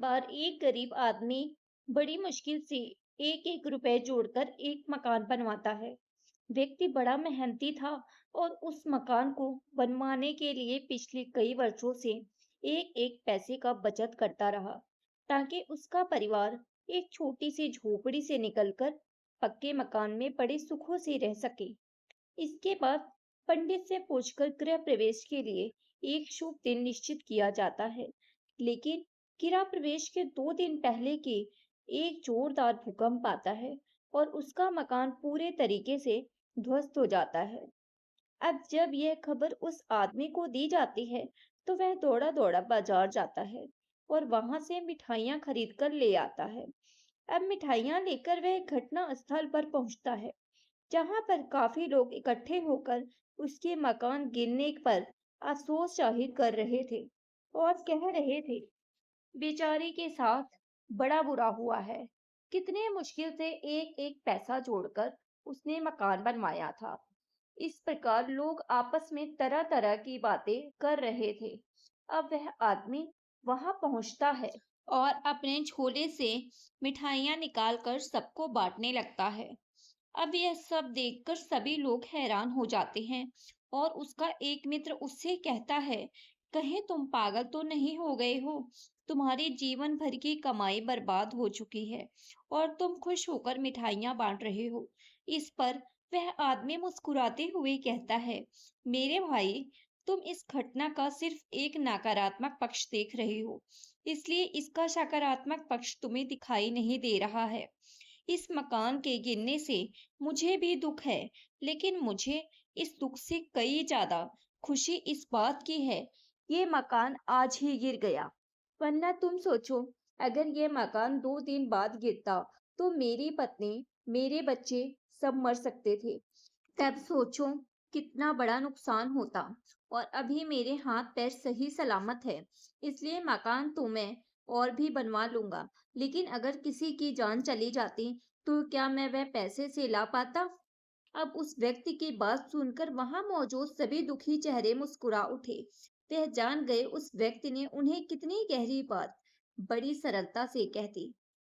बार एक गरीब आदमी बड़ी मुश्किल से एक एक रुपए जोड़कर एक मकान बनवाता है। व्यक्ति बड़ा मेहनती था और उस मकान को बनवाने के लिए पिछले कई वर्षों से एक एक पैसे का बचत करता रहा, ताकि उसका परिवार एक छोटी सी झोपड़ी से निकलकर पक्के मकान में बड़े सुखों से रह सके। इसके बाद पंडित से पूछकर गृह प्रवेश के लिए एक शुभ दिन निश्चित किया जाता है, लेकिन गृह प्रवेश के 2 दिन पहले के एक जोरदार भूकंप आता है और उसका मकान पूरे तरीके से ध्वस्त हो जाता है। अब जब यह खबर उस आदमी को दी जाती है, तो वह दौड़ा दौड़ा बाजार जाता है और वहां से मिठाइयाँ खरीद कर ले आता है। अब मिठाइयाँ लेकर वह घटना स्थल पर पहुंचता है, जहां पर काफी लोग इकट्ठे होकर उसके मकान गिरने पर अफसोस जाहिर कर रहे थे और कह रहे थे, बेचारे के साथ बड़ा बुरा हुआ है। कितने मुश्किल से एक एक पैसा जोड़कर उसने मकान बनवाया था। इस प्रकार लोग आपस में तरह तरह की बातें कर रहे थे। अब वह आदमी वहां पहुंचता है और अपने झोले से मिठाइयां निकालकर सबको बांटने लगता है। अब यह सब देखकर सभी लोग हैरान हो जाते हैं और उसका एक मित्र उससे कहता है, कहीं तुम पागल तो नहीं हो गए हो? तुम्हारी जीवन भर की कमाई बर्बाद हो चुकी है और तुम खुश होकर मिठाइयां बांट रहे हो। इस पर वह आदमी मुस्कुराते हुए कहता है, मेरे भाई, तुम इस घटना का सिर्फ एक नकारात्मक पक्ष देख रहे हो, इसलिए इसका सकारात्मक पक्ष तुम्हें दिखाई नहीं दे रहा है। इस मकान के गिरने से मुझे भी दुख है, लेकिन मुझे इस दुख से कई ज्यादा खुशी इस बात की है, ये मकान आज ही गिर गया। वरना तुम सोचो, अगर ये मकान 2 दिन बाद गिरता, तो मेरी पत्नी, मेरे बच्चे सब मर सकते थे। तब सोचो कितना बड़ा नुकसान होता। और अभी मेरे हाथ पैर सही सलामत है, इसलिए मकान तो मैं और भी बनवा लूंगा, लेकिन अगर किसी की जान चली जाती, तो क्या मैं वह पैसे से ला पाता? अब उस व्यक्ति की बात सुनकर वहां मौजूद सभी दुखी चेहरे मुस्कुरा उठे। वह जान गए उस व्यक्ति ने उन्हें कितनी गहरी बात बड़ी सरलता से कह दी।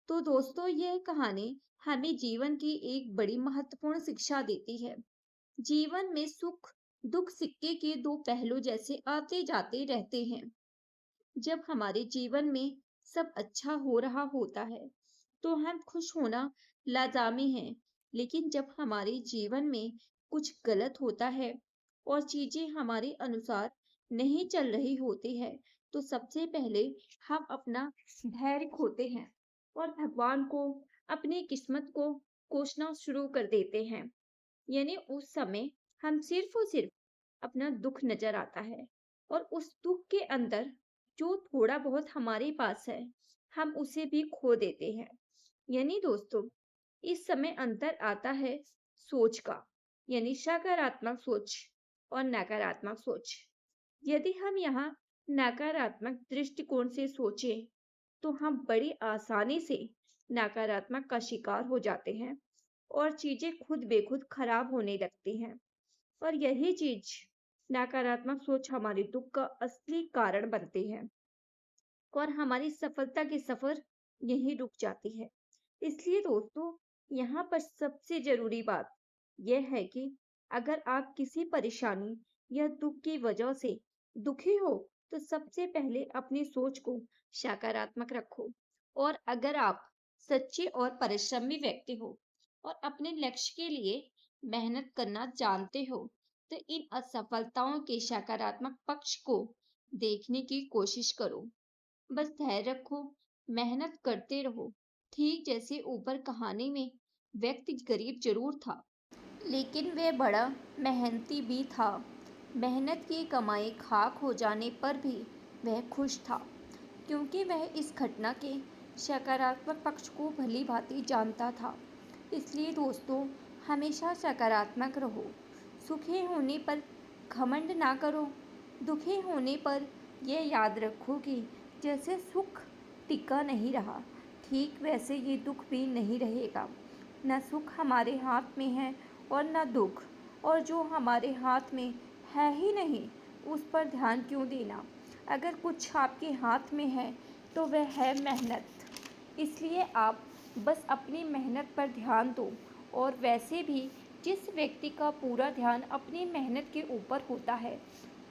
तो दोस्तों, यह कहानी हमें जीवन की एक बड़ी महत्वपूर्ण शिक्षा देती है। जीवन में सुख दुख सिक्के के दो पहलू जैसे आते जाते रहते हैं। जब हमारे जीवन में सब अच्छा हो रहा होता है, तो हम खुश होना लाज़मी है। लेकिन जब हमारे जीवन में कुछ गलत होता है और चीजें हमारे अनुसार नहीं चल रही होती है, तो सबसे पहले हम अपना धैर्य खोते हैं और भगवान को, अपनी किस्मत को कोसना शुरू कर देते हैं। यानी उस समय हम सिर्फ और सिर्फ अपना दुख नजर आता है और उस दुख के अंदर जो थोड़ा बहुत हमारे पास है, हम उसे भी खो देते हैं। यानी दोस्तों, इस समय अंतर आता है सोच का, यानी सकारात्मक सोच और नकारात्मक सोच। यदि हम यहाँ नकारात्मक दृष्टिकोण से सोचें, तो हम बड़ी आसानी से नकारात्मक का शिकार हो जाते हैं और चीजें खुद बेखुद खराब होने लगती हैं। और यही चीज, नकारात्मक सोच, हमारे दुख का असली कारण बनती है और हमारी सफलता की सफर यहीं रुक जाती है। इसलिए दोस्तों, यहाँ पर सबसे जरूरी बात यह है कि अगर आप किसी परेशानी या दुख की वजह से दुखी हो, तो सबसे पहले अपनी सोच को सकारात्मक रखो। और अगर आप सच्चे और परिश्रमी व्यक्ति हो और अपने लक्ष्य के लिए मेहनत करना जानते हो, तो इन असफलताओं के सकारात्मक पक्ष को देखने की कोशिश करो। बस धैर्य रखो, मेहनत करते रहो। ठीक जैसे ऊपर कहानी में व्यक्ति गरीब जरूर था, लेकिन वह बड़ा मेहनती भी था। मेहनत की कमाई खाक हो जाने पर भी वह खुश था, क्योंकि वह इस घटना के सकारात्मक पक्ष को भली भांति जानता था। इसलिए दोस्तों, हमेशा सकारात्मक रहो। सुखी होने पर घमंड ना करो। दुखी होने पर यह याद रखो कि जैसे सुख टिका नहीं रहा, ठीक वैसे ये दुख भी नहीं रहेगा। न सुख हमारे हाथ में है और न दुख, और जो हमारे हाथ में है ही नहीं, उस पर ध्यान क्यों देना। अगर कुछ आपके हाथ में है, तो वह है मेहनत। इसलिए आप बस अपनी मेहनत पर ध्यान दो। और वैसे भी जिस व्यक्ति का पूरा ध्यान अपनी मेहनत के ऊपर होता है,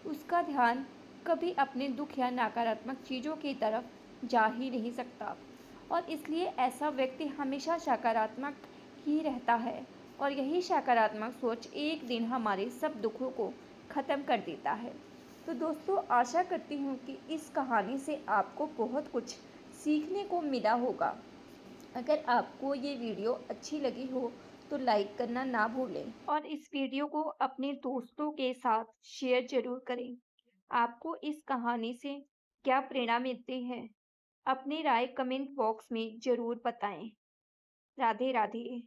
उसका ध्यान कभी अपने दुख या नकारात्मक चीज़ों की तरफ जा ही नहीं सकता। और इसलिए ऐसा व्यक्ति हमेशा सकारात्मक ही रहता है। और यही सकारात्मक सोच एक दिन हमारे सब दुखों को ख़त्म कर देता है। तो दोस्तों, आशा करती हूँ कि इस कहानी से आपको बहुत कुछ सीखने को मिला होगा। अगर आपको ये वीडियो अच्छी लगी हो तो लाइक करना ना भूलें और इस वीडियो को अपने दोस्तों के साथ शेयर जरूर करें। आपको इस कहानी से क्या प्रेरणा मिलती है? अपनी राय कमेंट बॉक्स में जरूर बताएं। राधे राधे।